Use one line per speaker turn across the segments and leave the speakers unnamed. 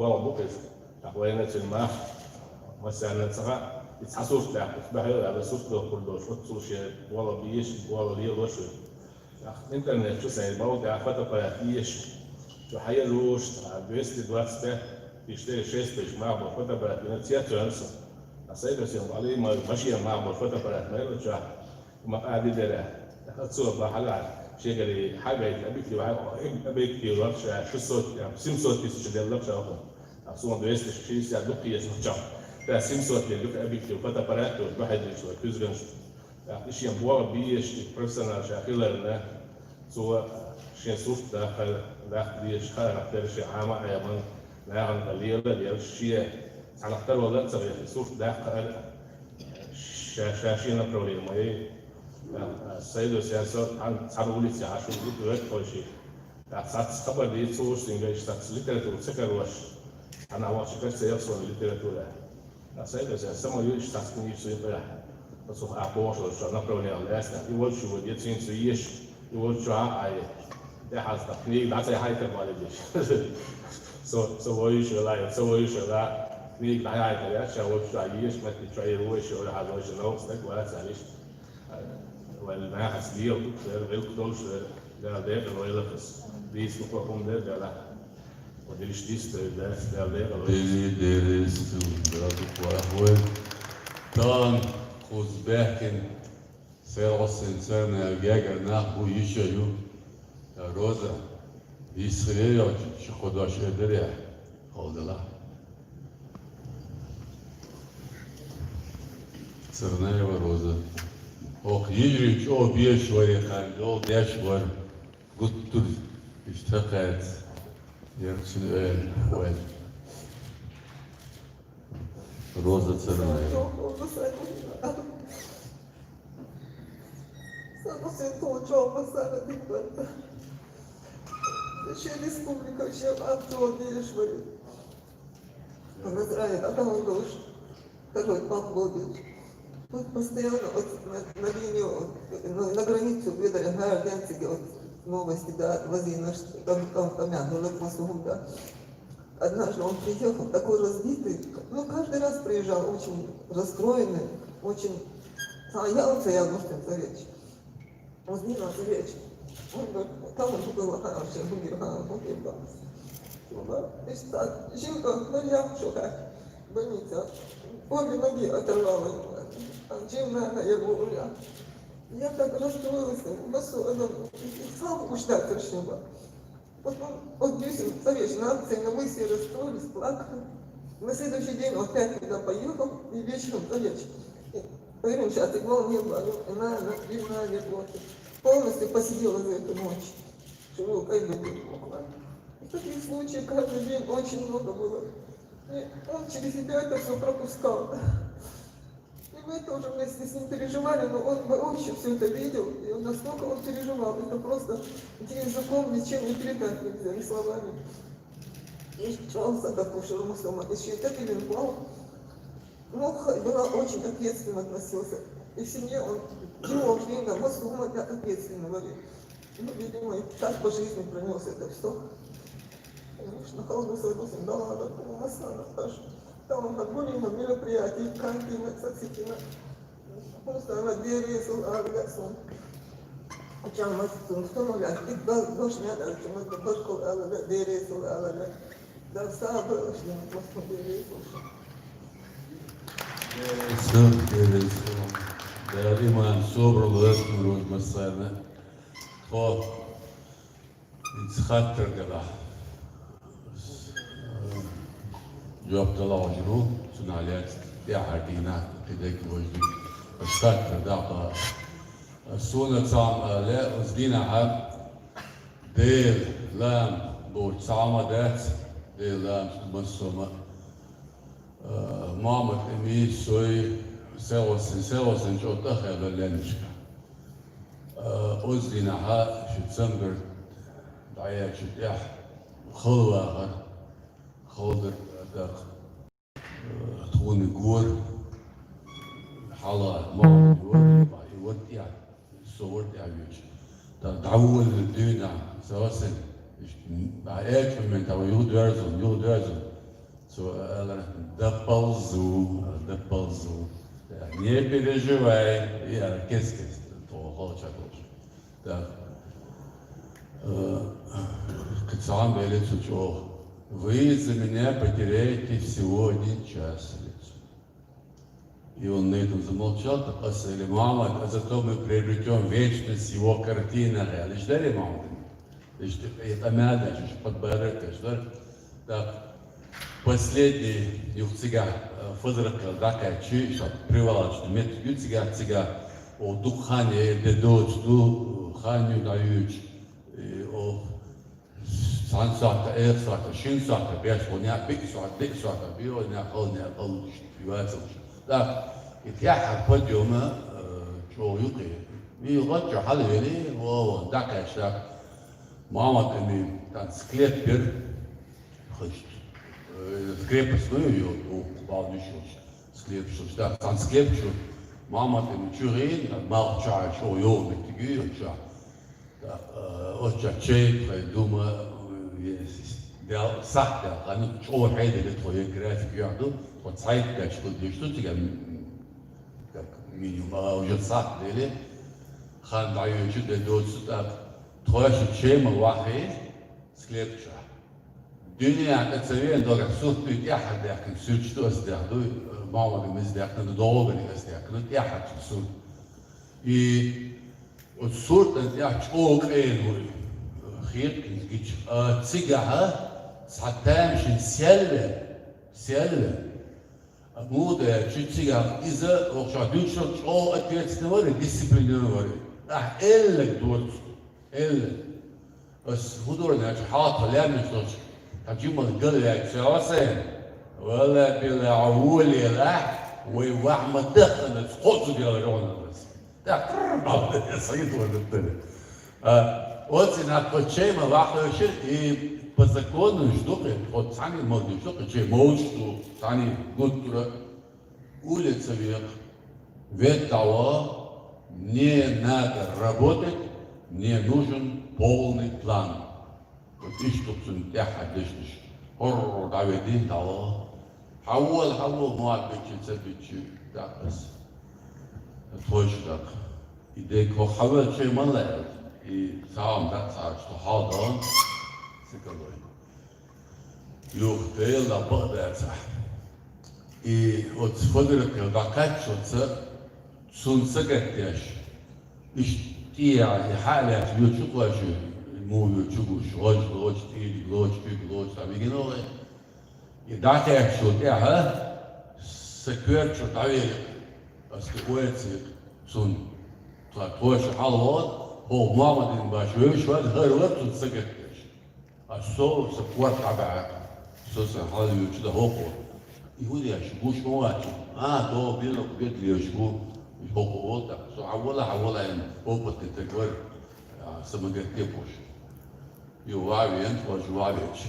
بولا بوكس أخوينا تلما مثلا سقى يتحسوش لا بحيل على سوق ده كله شو شيء ولا بيش ولا ليه وش إنترنت شو سعي موقع فترة قياسيش شو حيروش بيست دلوقتي يشتري شيء مع بفترة بلاتنا تياتر أصلا أصيد بس يوم عليه ما ماشي مع بفترة بلاتنا ولا شو ما قاعد يدري أتصور بحالات شيء قال حاجة يبيك لي واحد أبيك لي ورشة شو صوت يعني سيم صوت بس شو ده ورشة أصلا أصلا بيست شيء ساعد دقيقة شو ده سيم صوت اللي لك أبيك لي وفترة بلاتنا والواحد شو كوزغن إيش ينبوع بيش بيرسونال شاكلة لنا سواء شيء صوت داخل ليش خير أكثر شيء عامة أيضا نعم قليلة ليش على أكثر ولا تسوي صوت داخل شاشين برولي ما السيد السياسات عن تعبولي تعاشوا بيت كل شيء ساعات خبر دي صور سينجاش ساعات ليتراتور سكر وش أنا أول شيء كنت سيرسون ليتراتور السيد السياسات ما يجيش تاسكني يسوي طلع بس هو أبوش ولا شو نبرولي على الأسنان يقول شو بدي تين سويش يقول شو عاي ده حاجة تقنية لا تي هاي تبغى ليش سو يشوا لا سو يشوا لا نيجي لا هاي تبغى شو شو عايش ما تتشاي روش ولا هذا وش نوصلك ولا تعيش ولا حسليه غير كتوش ده ولا بس ديس بقوم ده لا وديش ديس ده
ديريس وأخوي كان خزباكن سيرس إنسان الجاجر ناخو يشيو روزا يسرير شخداش دريا خالد سرناي وروزا أو يجري شو بيش وريقان أو داش ور قطر اشتقت يرسل وين روزا سرناي
Você encontrou uma sala de planta. Deixei eles publicar chamado deles, Maria. Mas aí, até onde hoje, até onde vamos poder. Вот постоянно вот на линию, на границу выдали гражданские вот новости, да, возили наш помяну, да. Однажды он приехал такой разбитый, ну каждый раз приезжал очень расстроенный, очень... А я вот я может речь. Он знал речь. Он говорит, там он было хорошее, были хорошие, да. И так, Жинка, ну я в шоке. Больница. Обе ноги оторвала. Чем надо, я говорю. Я так расстроилась, сам уж так решила. Вот он бесил, совещ на акции, но мы все расстроились, плакали. На следующий день он опять туда поехал, и вечером совещ. Говорю, сейчас игла не было, она не платит. Полностью посидела за эту ночь. Живу, как бы буквально. И таких случаев каждый день очень много было. И он через себя это все пропускал. И мы тоже вместе с ним переживали, но он вообще все это видел, и он настолько он переживал. Это просто языком ничем не передать нельзя, ни словами. И жаловался, как уж Румусома, еще и так и винклал. Но была очень ответственно относился. И в семье он делал время, Мосума так ответственно говорит. Ну, видимо, и так по жизни пронес это все. Конечно, холодно согласен, да ладно, у нас надо даже. Там он отгонил на мероприятие, кантина, сакситина. Просто она двери, сон. Учам мастер, что мы говорим, ты дождь не надо, мы дождь колала, двери, солала, да, сабы, что мы просто двери, слушай.
دائما صبر ويصبر والمسانة خوف يتخطر كده جواب طلعوا جنوب سناليات يحكينا كده كوجدي اشتكر دعطا السونة صام لا وزدينا عب ديل لام بول صامة دات ديل لام مصومة مامت امي سوي سوسن شو تخيل اللنشكا أزدينا ها شو تسمبر دعيا شو تيح خلوة خلدر دق تخوني قور حالا ما يودي يعني صور يعني تعول الدنيا سوسن بعياك من تاو يهود يرزن доползу. Не переживай, я кис-кис, то холчак лучше. Так. Кацан велит сучок. Вы из-за меня потеряете всего 1 час. И он на этом замолчал, так сказали, мама, а зато мы приобретем вечность его картины. Лишь дали мама? Лишь это надо, лишь подборать, так. Последний юхцига фазракал дакай чи шат привалачный мет юцига о духане дедоцду ханю даюч о сансата эрсата шинсата бяш воня биксата био ня холня холш бивацл так итяха подиума чо юки ми ротча халвели во дакай штак мама теми тан склеппер хоч крепостную ее упал еще склепшу, да, там склепшу, мама ты мчурин, молча, что ее метигю, что, да, очень чей, думаю, да, сахта, они что хайдели твои графики, я думаю, вот сайт, как что тебя, как минимум, уже сахтели, хан даю чуть дойдется, так, твоя чей малахи, склепшу. Dünya etseviyen dolar suhbet yahad yakin sürçtü özdeydu mağmurumuz yakin doğru yakin yahad sürçtü. O surtan yah çok eğlenir. Xiyet kinç sigaha satam şin selle. Muda şu sigaha iza okşa düşün o etiyetine var disiplinine var. Elle dört elle. As hudurna hatta lammış هتجيبوا القلة شراسين ولا بالعولي الأح وواحمد دخل تخص بيغيرون بس ده قرب صيد ولا التاني وقت ناقد شيء ما واحد شيء بزكون نشتوقي قد ثاني ما نشتوقي شيء موجود ثاني قلت قولت سبيق ветала не надо работать, мне нужен полный план. Вот и что тут я ходишь, хоррор давидин дало, хавал муат бичи, так раз, точно так. И деко хавал чей малый, и сам так что халдан, сикалой. Юх тейл да бадается. И вот сфодрекал дакачоца, сунца гаттяш, иштия и халят ючуклажу. Mówił czegoś, lodź, tam ignore. I dachte er schon, sekret schon david, als geoordeeld zo'n tractorje hallo, hoe mama din başı, şu an her waktu sekret. Aso support aba, so sen hallo şu da hoko. İhudi ya şu boş mu var? Do bir diyor şu hoko oldu. So hawala yani hoko tekrar samagerke boş. Ювавиен, Жуавич.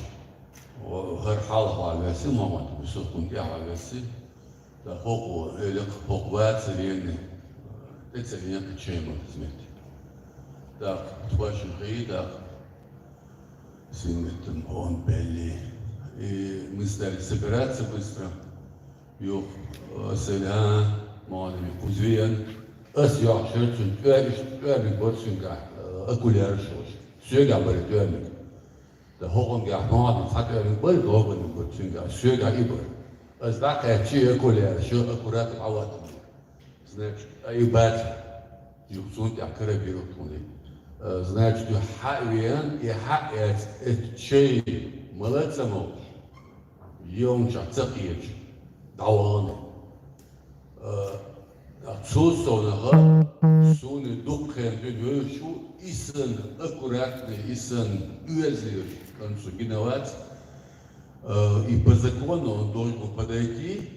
Герхал Гавеси, мама, високун я Гавеси, да хоку, элек хоквац вены. Это вены чема смерть. Так, твой шухи, так, сингетом он белли. И мы стали собираться быстро. Юх, селя, малыми кузвен. Ас я шерчун, тюрми борсунга, окуляр шош. Söga böyle dönmek. Da hoğun ya nağdı fatörün böyle doğduğunu görürsün. Söga iber. Az da kaçıyor kolye, şu akurat avat. Значит, ayıbat yoksun ya kare bir okunu. Значит, hayvan ya hayat şey молодца мол. Yonca tsaqiyç. Dağılın. Отсутствовало суны духен дönüşü исын аккуратный, исын уязвимый, он что виноват. И по закону он должен подойти.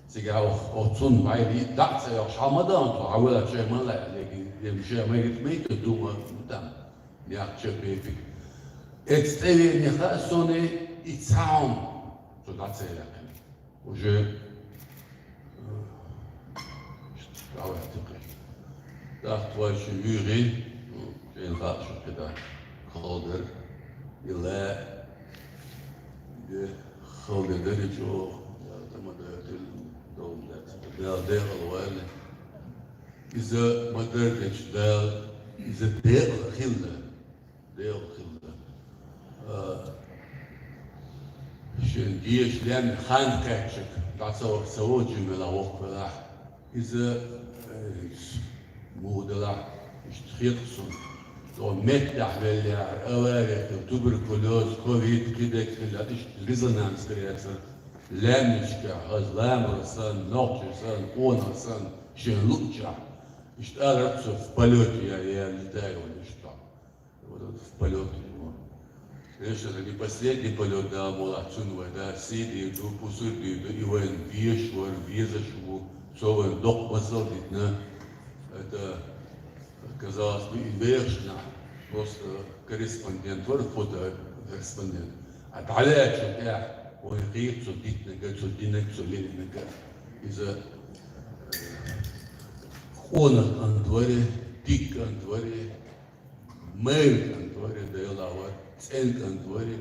Сега отцун майри даться я шамадан, то авела чемала, я уже майрит дума там, я чепи. Экстеви не хасоны и сам, что даться я уже. Так, твой юри, en raadje gedaan. Gelder, je le, je خالد درجو دال الوالد إذا ما درجش دال إذا دال خلة شن جيش لأن خان كاتشك تعصور سووجي من الوقت إذا مودلا اشتخيصون ومتح بالله أوارق تبركلوز كوفيد كده كده ريزونانس كرياتر لامشكا غزلامرسان نوكشسان اونرسان شنلوكشا اشتغلت в полете я летаю вот в полете Видишь, это не последний полет, да, Молодцунова, да, сидит, пусырдит, и воен вешвар, везашву, совен док посылдит, да, это, казалось бы, и вешна, просто корреспондент, фотокорреспондент. А далее, что я, он говорит, что динек, что линек, из-за хона на дворе, тик на дворе, мэр на дворе, да и лавар. Центр дворе,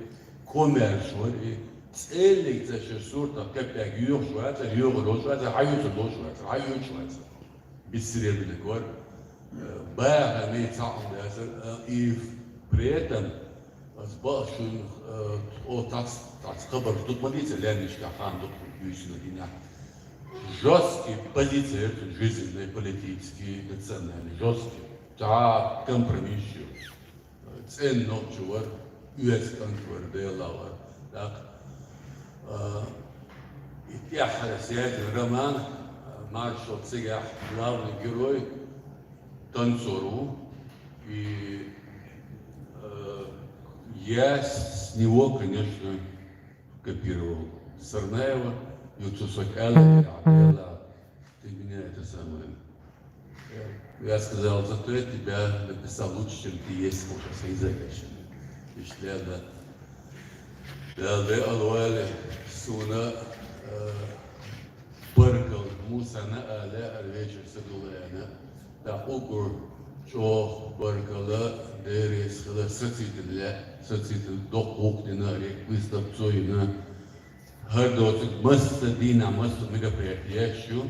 коммерчный, целый за шестьсот, как я юршвайцер, юршвайцер, хаюшвайцер, бессеребряный гор, бага имеет сам и при этом с большим хабар, тут полиция ляничка хан, тут южная дня, жесткие позиции жизненные, политические, национальные, жесткие, да, компромиссию, ценно чувак. US контур делала, так. И тех роман маршал Цигах, главный герой, танцору, и я с него, конечно, копировал Сарнаева, Юцусок Элла, ты меня это самое. Я сказал, зато я тебя написал лучше, чем ты есть, сейчас язык еще. İşlerle alvale suna barkal Musa'na ale arveçer sedulayana da okur çok barkala deres kala satsitil dokuk dinari vistapsoyuna her dotuk masta dina masta megapretiyashu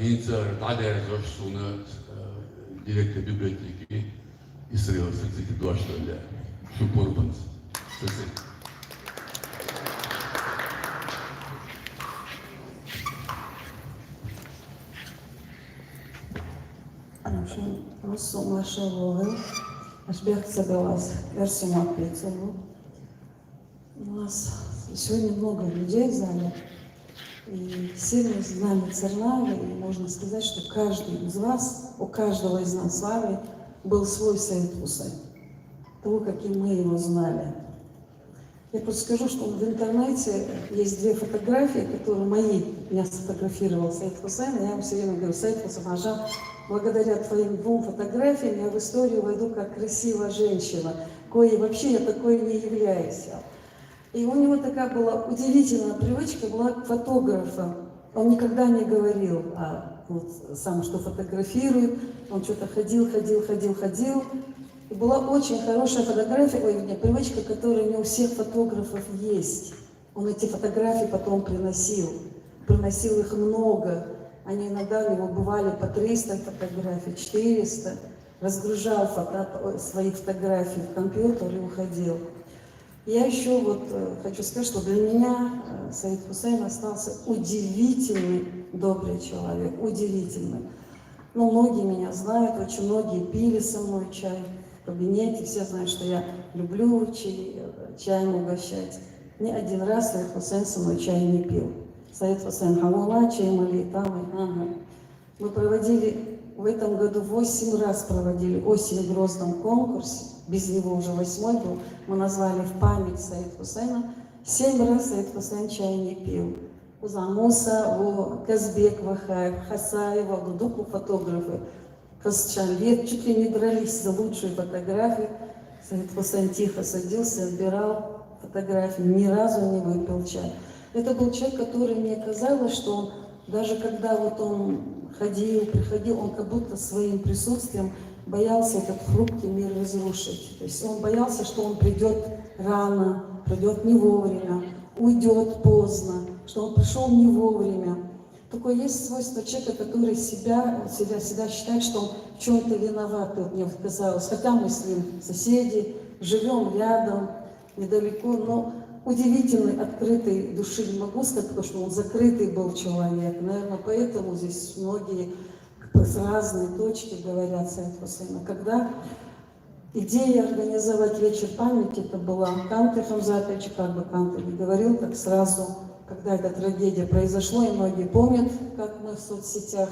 insa tader zoş suna direkte biblioteki İsrail satsitil doşlarla Шупурбанс.
Musu Машевой, Ашбек собралась, Версима Пиццеву. У нас сегодня много людей в зале, и сильно с нами Цернавы, и можно сказать, что каждый из вас, у каждого из нас с вами был свой Саид Хусейн. Того, каким мы его знали. Я просто скажу, что в интернете есть две фотографии, которые меня сфотографировал Саид Хусейн. Я ему все время говорю: Саид Хусейн, Ажа, благодаря твоим двум фотографиям я в историю войду как красивая женщина, коей вообще я такой не являюсь. И у него такая была удивительная привычка, была к фотографам. Он никогда не говорил сам, что фотографирует. Он что-то ходил. И была очень хорошая фотография, привычка, которая не у всех фотографов есть. Он эти фотографии потом приносил их много. Они иногда у него бывали по 300 фотографий, 400. Разгружал свои фотографии в компьютер и уходил. Я еще хочу сказать, что для меня Саид Хусейн остался удивительный, добрый человек, удивительный. Многие меня знают, очень многие пили со мной чай в кабинете, все знают, что я люблю чаем угощать. Ни один раз Саид Хусейн со мной чай не пил. Саид Хусейн хавула, чай мали, там. Мы проводили в этом году 8 раз проводили осень в Грозном конкурсе, без него уже 8-й был. Мы назвали в память Саид Хусейна. 7 раз Саид Хусейн чай не пил. Узамуса, Казбек, Вахаев, Хасаева, Гудуку фотографы. Лет чуть ли не дрались за лучшие фотографии. Саид Хусейн тихо садился, отбирал фотографии, ни разу не выпил чай. Это был человек, который мне казалось, что он, даже когда он приходил, он как будто своим присутствием боялся этот хрупкий мир разрушить. То есть он боялся, что он придет рано, придет не вовремя. уйдет поздно, что он пришел не вовремя. Такое есть свойство человека, который себя считает, что он в чем-то виноват, вот мне казалось. Хотя мы с ним соседи, живем рядом, недалеко, но удивительный, открытый души не могу сказать, потому что он закрытый был человек. Наверное, поэтому здесь многие с разной точки говорят Саид Хусейна. Когда идея организовать вечер памяти, это была Канты Хамзатович, как бы Канты не говорил, так сразу, когда эта трагедия произошла, и многие помнят, как мы в соцсетях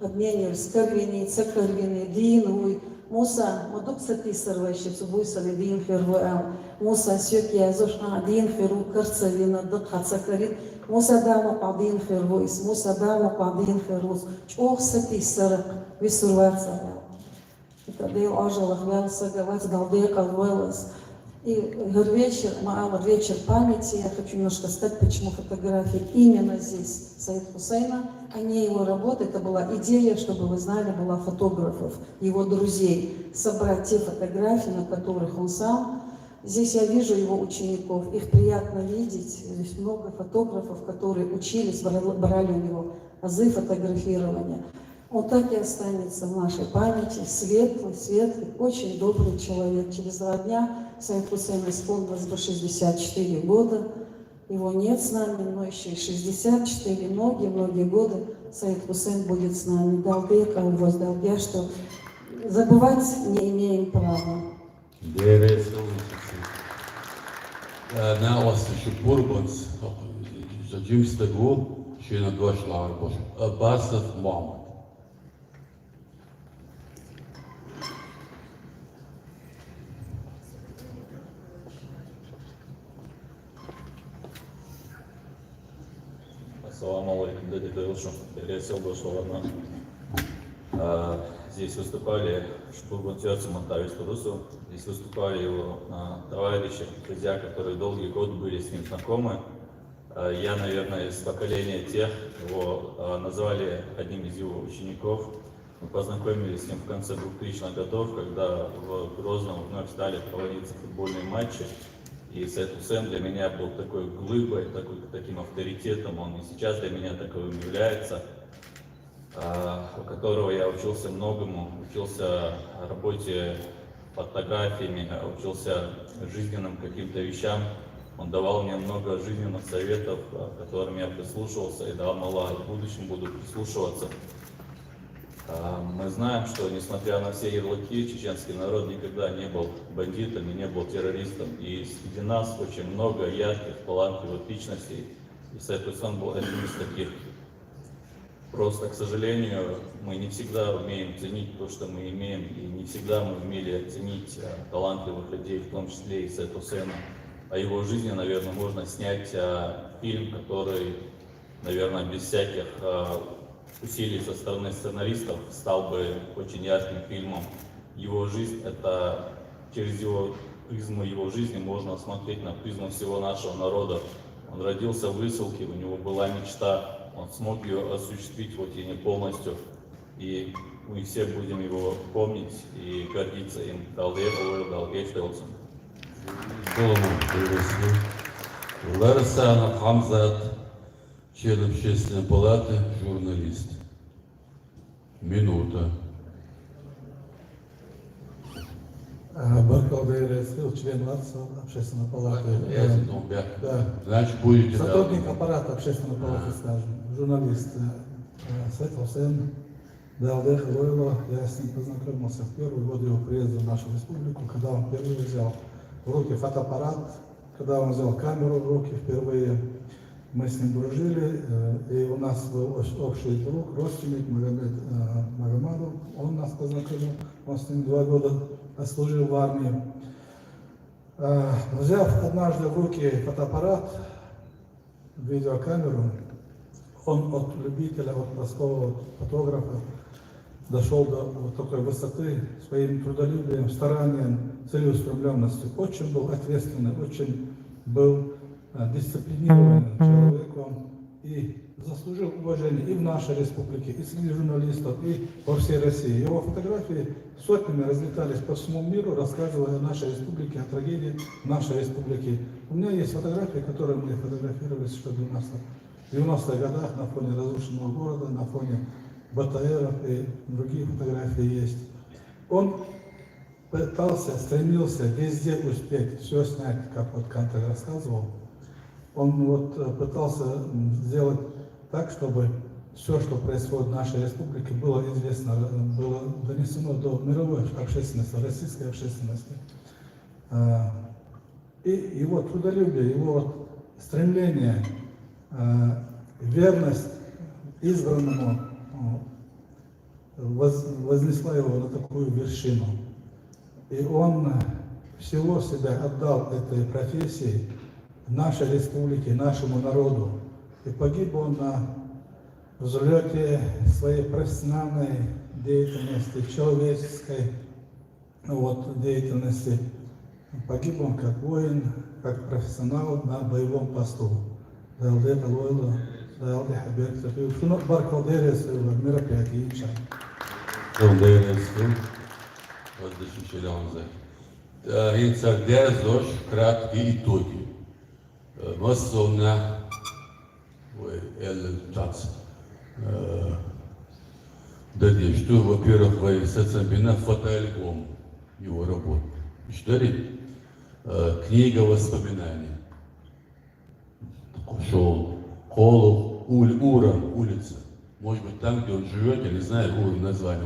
обменивались Карвини, Цекарвини, Диинуй, Муса, Мадук Саписарвайши, Цубуйсали, Диинфервуэл, Муса Сёкия, Зошна, Диинферу, Карцавина, Дакха Цакарин, Муса Дама Падинфервуис, Муса Дама Падинфервус, Чох Саписарак, Висурвацавел. И тогда я ожила, хвялся, говорит, Далбека, Вэлэс. И вечер памяти, я хочу немножко сказать, почему фотографии именно здесь Саид Хусейна, а не его работа. Это была идея, чтобы вы знали, была фотографов, его друзей, собрать те фотографии, на которых он сам. Здесь я вижу его учеников, их приятно видеть. Здесь много фотографов, которые учились, брали у него азы фотографирования. Он так и останется в нашей памяти, светлый, очень добрый человек. Через 2 дня Саид Хусейн исполнилось бы 64 года. Его нет с нами, но еще и 64, многие годы Саид Хусейн будет с нами. Далбека, Далбека, что забывать не имеем права.
Ассаламу алейкум, дядя Каилшу. Я сел Башварна. Здесь выступали Шпургун Тёрцем Монтавис Турусу. Здесь выступали его товарищи, друзья, которые долгие годы были с ним знакомы. Я, наверное, из поколения тех, его назвали одним из его учеников. Мы познакомились с ним в конце 2000-х годов, когда в Грозном вновь стали проводиться футбольные матчи. И Саид Хусейн для меня был такой глыбой, таким авторитетом, он и сейчас для меня таковым является, у которого я учился многому, учился работе фотографиями, учился жизненным каким-то вещам. Он давал мне много жизненных советов, которым я прислушивался, и дал Аллах, в будущем буду прислушиваться. Мы знаем, что несмотря на все ярлыки, чеченский народ никогда не был бандитом и не был террористом. И среди нас очень много ярких, талантливых личностей. И Саид Хусейн был одним из таких. Просто, к сожалению, мы не всегда умеем ценить то, что мы имеем, и не всегда мы умели оценить талантливых людей, в том числе и Саид Хусейна. О его жизни, наверное, можно снять фильм, который, наверное, без всяких усилий со стороны сценаристов стал бы очень ярким фильмом. Его жизнь, это через его призму его жизни можно смотреть на призму всего нашего народа. Он родился в высылке, у него была мечта, он смог ее осуществить вот и не полностью. И мы все будем его помнить и гордиться им.
Лариса Хамзат, член общественной палаты, журналист. Минута.
Баркал Дейрецкий, член ЛАЦа, общественной палаты. Да.
Значит, будете...
Сотрудник аппарата общественной палаты, скажем, журналист Саид Хусейн Далбек Лойло. Я с ним познакомился в первый год его приезда в нашу республику, когда он впервые взял в руки фотоаппарат, когда он взял камеру в руки впервые. Мы с ним дружили, и у нас был общий друг, родственник Магомадов, он нас познакомил, он с ним 2 года служил в армии. Взяв однажды в руки фотоаппарат, видеокамеру, он от любителя, от простого фотографа дошел до вот такой высоты своим трудолюбием, старанием, целеустремленностью. Очень был ответственный, очень был дисциплинированным человеком и заслужил уважение и в нашей республике, и среди журналистов, и по всей России. Его фотографии сотнями разлетались по всему миру, рассказывая о нашей республике, о трагедии нашей республики. У меня есть фотографии, которые мы фотографировались еще в 90-х годах на фоне разрушенного города, на фоне БТРов и другие фотографии есть. Он пытался, стремился везде успеть все снять, как вот Канте рассказывал. Он вот пытался сделать так, чтобы все, что происходит в нашей республике, было известно, было донесено до мировой общественности, российской общественности. И его трудолюбие, его вот стремление, верность избранному вознесла его на такую вершину. И он всего себя отдал этой профессии, нашей республике, нашему народу. И погиб он на взлете своей профессиональной деятельности, человеческой деятельности. Погиб он как воин, как профессионал на боевом посту. мероприятие.
краткие итоги. Массовно что, во-первых, вы соцамбина фотоальбом его работ. Читали? Книга воспоминаний. Шел Холов, Уром, улица. Может быть, там, где он живет, я не знаю, Уром название,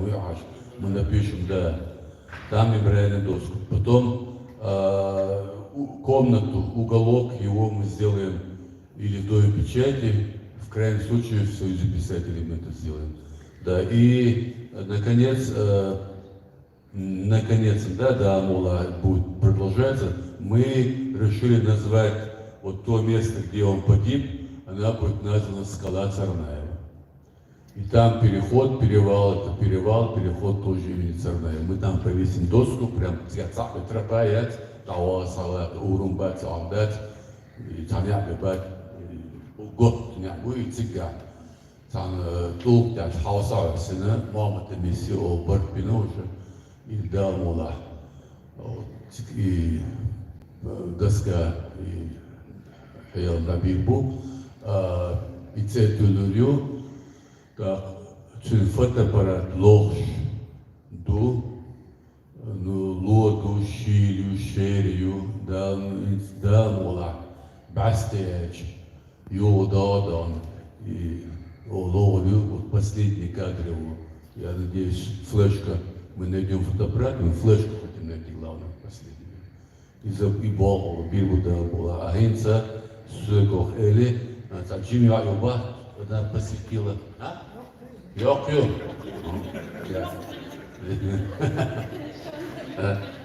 мы напишем, да, там мемориальный доску. Потом комнату, уголок его мы сделаем или в Доме печати, в крайнем случае в Союзе писателей мы это сделаем. Да, и наконец, да, мола будет продолжаться, мы решили назвать вот то место, где он погиб, она будет названа Скала Царнаева. И там переход, перевал, это перевал, переход тоже имени Царнаева. Мы там повесим доску, прям цяцапы тропаят, Тауасала, Урумбат, Амдат, и Таняпебат, год, някой цыган. Там тук, там хаусар, сына, мама ты миссия, Барпино уже, и да, мола. И доска, и Хейл Набирбу, и цетулюрю, так, цин фотоаппарат лох ду, ну лоду шилю шерю, да мола, бастеч, йодадан и ловлю вот последний кадр его. Я надеюсь, флешка, мы найдем фотоаппарат, мы флешку хотим найти, главное, последний. И Бог, Бирбуда была агенция, Сюгох Эли, Джимми Айоба, она посвятила. Йокю.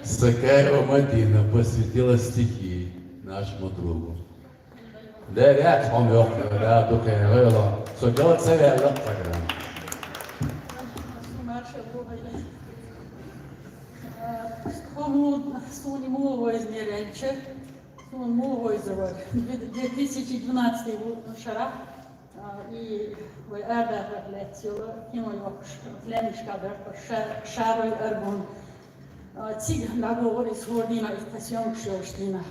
Сакаева Мадина посвятила стихи нашему другу. Да, ряд он йокю, да, только я говорила, что делать царя, да, программа.
Сони Муловой измеряющий, Сони Муловой завод. 2012 год шара и в Эрда летела, кино Флемишка Шарой Эргон. Циг наговор из Гордина из Тасьонкшилштина.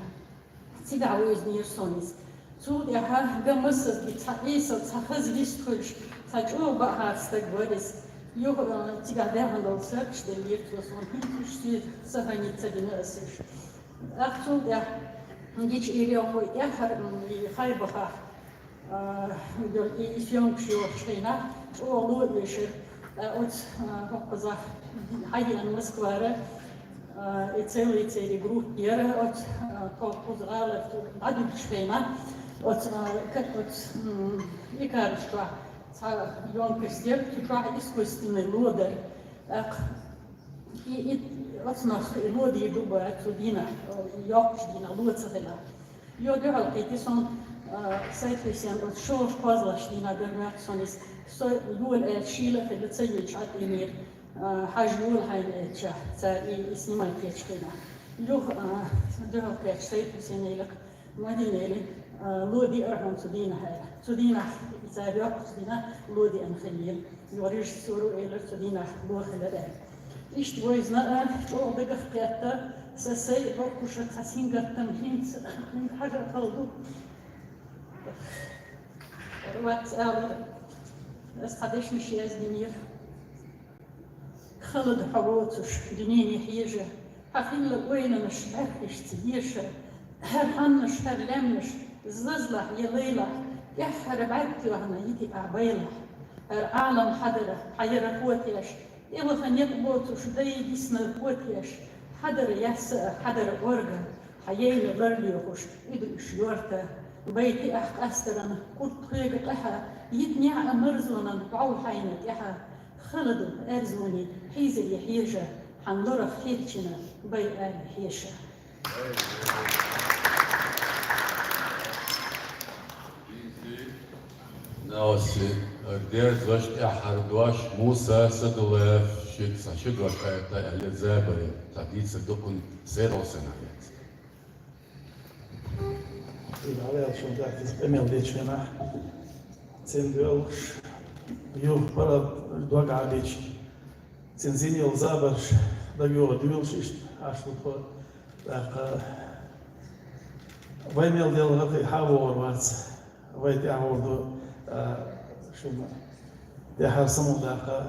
Цига уезднир сонис. Цуд яха гамысыз битсаисал цахыз вистхульш. Сачу бахарстаг вырис. Йога тебя дернул серч, der lebt was man hintersteht, сохранится динасиш. Ахту я дич ирёху я хайбаха и фёнкшёштина, о лодишер, от хопаза хайен Москвара, и целый группер от хопазала адучшина, от икаршка. Ёмкостер, типа искусственный лодер. И вот нас лоди дуба отсюдина, ёкшдина, лоцадина. Yo döhal keiti son säitlisen och sjås kvaslaштина дермят сонис со юл шила för det säger att i mer hajjul hain cha så i snimal pechkina. Yo döhal kech säitlisen ilak madineli lodi arham sudina här. Sudina سابق سدينا لودي أنخليل يوريش سورو إلى سدينا لوخ لدى. إيش تويزنا شو بدك خياطة سسي بوكوشة خسين قطم هينس من حاجة خلدو وقت بس قديش مش يزدنير خلد حواتش دنيني حيجة حفيل وين مش بحش تديش هر حنش هر لمش ززلة يليلة يحر بعدتي وهنا يدي أعبيلة هر عالم حدرة حيرة قوتيش إلا فنيق بوتش داي ديسنا قوتيش حدر يس حدر أورغا حيين برليوش إدو شيورتا بيتي أخ أسترنا قلت خيق لها يتنيع أمرزونا بعول حينك يحا خلد أرزوني حيزل يحيجة حنلورا خيرتنا بي آل حيشة
Nausi, Dievs vaš ehardvaš Musa sadulev šiksa, šikvaška je ta Elizabari, ta dice dokun zerosena vec.
Igen, első az emeldésének cindőlš, jó parad dvagádics, cinzinil zábars, da jó dvils is, áslutva, tehát vagy meldél hati hávorvác, vagy távoldo, شما ده هر سمو داخل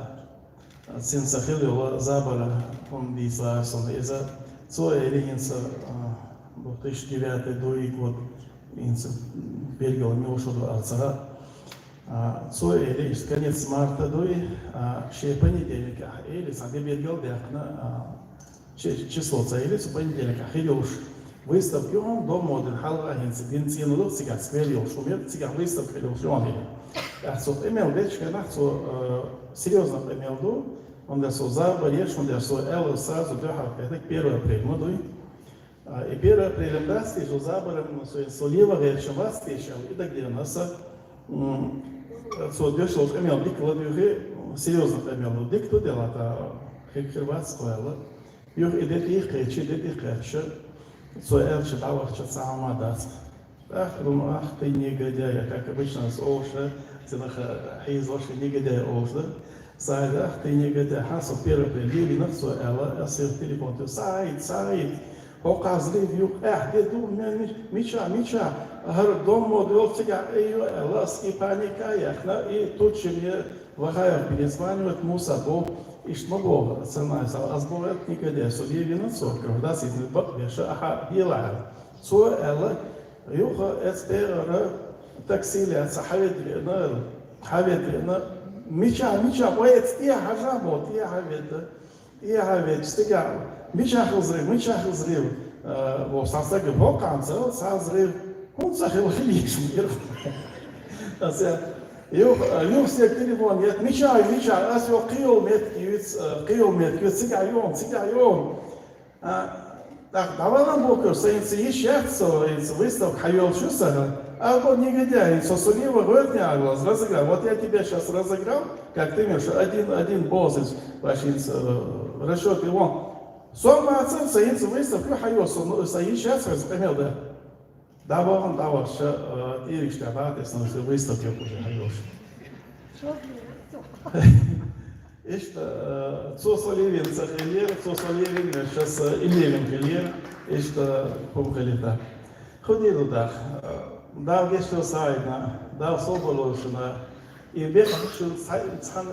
سنسخيل ولا زابر هم بيسا سون إذا سو إلهينس بطيش كيرات دوي قد إنس بيرجع ميوشو دو أرسها سو إلهيش كنيت مارتا دوي شيء понедельник إلي سادي بيرجع داخنا число إلي سو понедельник خيلوش выставки он дом моден халга хинс бензин цигар сквелил шумер цигар выставка или шумер so имел вещь когда so серьезно имел ду он да so заболешь он да so эл сразу да это 1 апреля мы дуй и 1 апреля да стишь забором so лево вещь вас стишь и так где нас so дёш вот имел дик ладюге серьезно имел дик то дела та хикрватская юр идет их кричи идет их кричи سؤال شدعوة شتساعة ما داس آخر ما أختي نيجادية كأك بيشنا سأوشة سنخ حيز وش نيجادية أوشة سعيد أختي نيجادية حاسو بيرا بيلي نفسه ألا أصير تليفون تو سعيد هو قازلي فيو دي دو ميشا هر دوم موديل تيجا أيوة ألا سكي بانيكا يخنا إيه توتشي وغاير перезванивает Муса Бог إشتمبوه سمع أصبحت نكده سوري بينصور كهذا سيد بق بيشة أحد يلعب سو ألا يوخا أسبير تكسيل صحابة بينار حبيت بينار ميشا ويت إيه حجابه إيه حبيت استجع ميشا خزري وصارت فوق عن صار هم صخيل خليش مير يوم سيك تليفون يت ميشا أسيو قيوميت سيجا يوم давала бокер сенси ещё из выставок хаёл шусага а вот негодяй сосулива вертня разыграл вот я тебя сейчас разыграл как ты имеешь один босс из ваших расчёт его сумма оценка сенси выставка хаёл сенси сейчас разыграл да давал что иришка да ты снова выставки уже хаёл İşte Sosolevin Sakhelier, Sosolevin сейчас Илевин Хелер, işte Пумхелита. Ходил да, дал гешту сайна, дал соболошина, и бехал что сан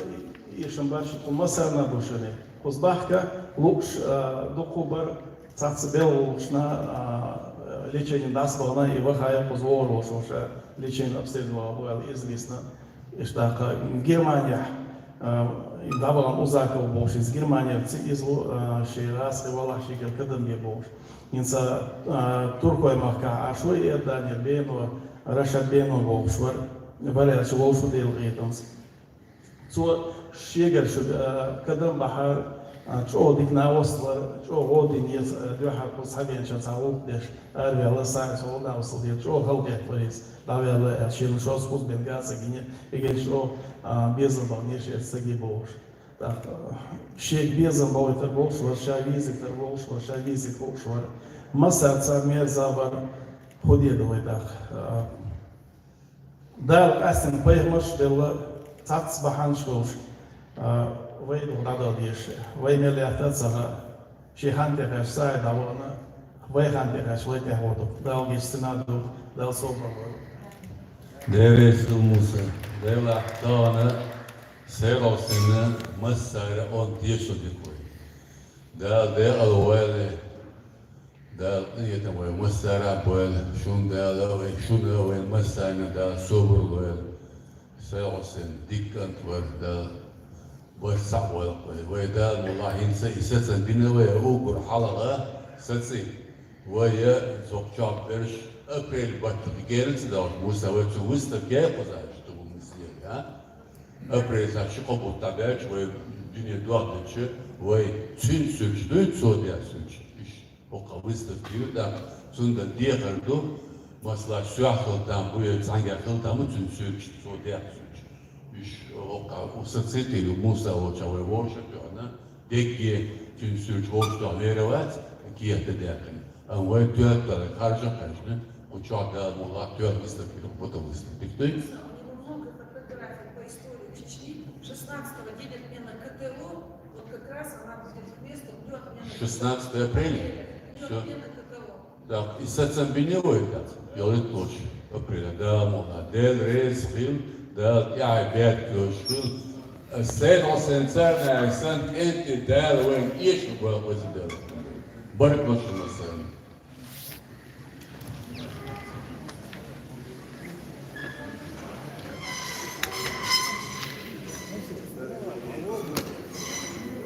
и шамбаш умасана душане. Узбахка луч докубар цацбел лучна лечение дасбана и вахая позволил, что лечение обследовало было известно. Ишта Германия давала узаков больше из Германии цизлу шейрас хевала шигер кадам не больше. Инса туркой мака ашло и это не бено рашат бено больше. Валя что больше дел гейтанс. So шигер что кадам бахар что дикна осла что годин есть духа посаден что саудеш арвела сам что на осла что халдет порис давала шил что спус бенгаса гине и что безом болнейший саги больше. Так шег безом был это больше, шавизик это больше, шавизик больше. Масса цармер забар ходил так. Дар асен поймаш дела цац бахан шош. Вейду надо деши. Веймели атацага شيخانتي سايد أبونا ويخانتي شوية هودو دال جستنادو دال صوبرو
Deves Musa, dela tona, serosina, masara on tieso de coi. De alwele, yetam we masara boel, shun we masana da sobur boel. Serosin dikant wer da boel we da mullahin se isetsen dinwe ugur halaga setsi. وهي زوجات برش أبريل بطل جالس ده مستوى توست كيف وزاج تبو مسلم ها أبريل زاج شقب وتابعش والدنيا دوات نشة وهي تين سوتش دوت سوديا سوتش إيش وقويست فيو ده سند ديه غردو مثلا شو خلطان بوي تانجا خلطان تين سوتش سوديا سوتش إيش وساتسيتي المستوى جوي وش كأنا ديكي تين سوتش وش ده ميروات كيه تداخل أول تياتر خارجة خارجة وشاطر الموضوع تياتر يستفيد بطل يستفيد.
Много фотографий по истории Чечни. 16-го едет мне на КТО, вот как раз она будет вместе, идет мне на
16 апреля.
Идет мне на КТО.
Так, и сацамбиневой так, делает ночь апреля, да, можно, дел рейс фильм, да, я опять кошкил. Сцена сенсорная, сент энти, да, вен ишь был возидел. Барк ночь на сцене.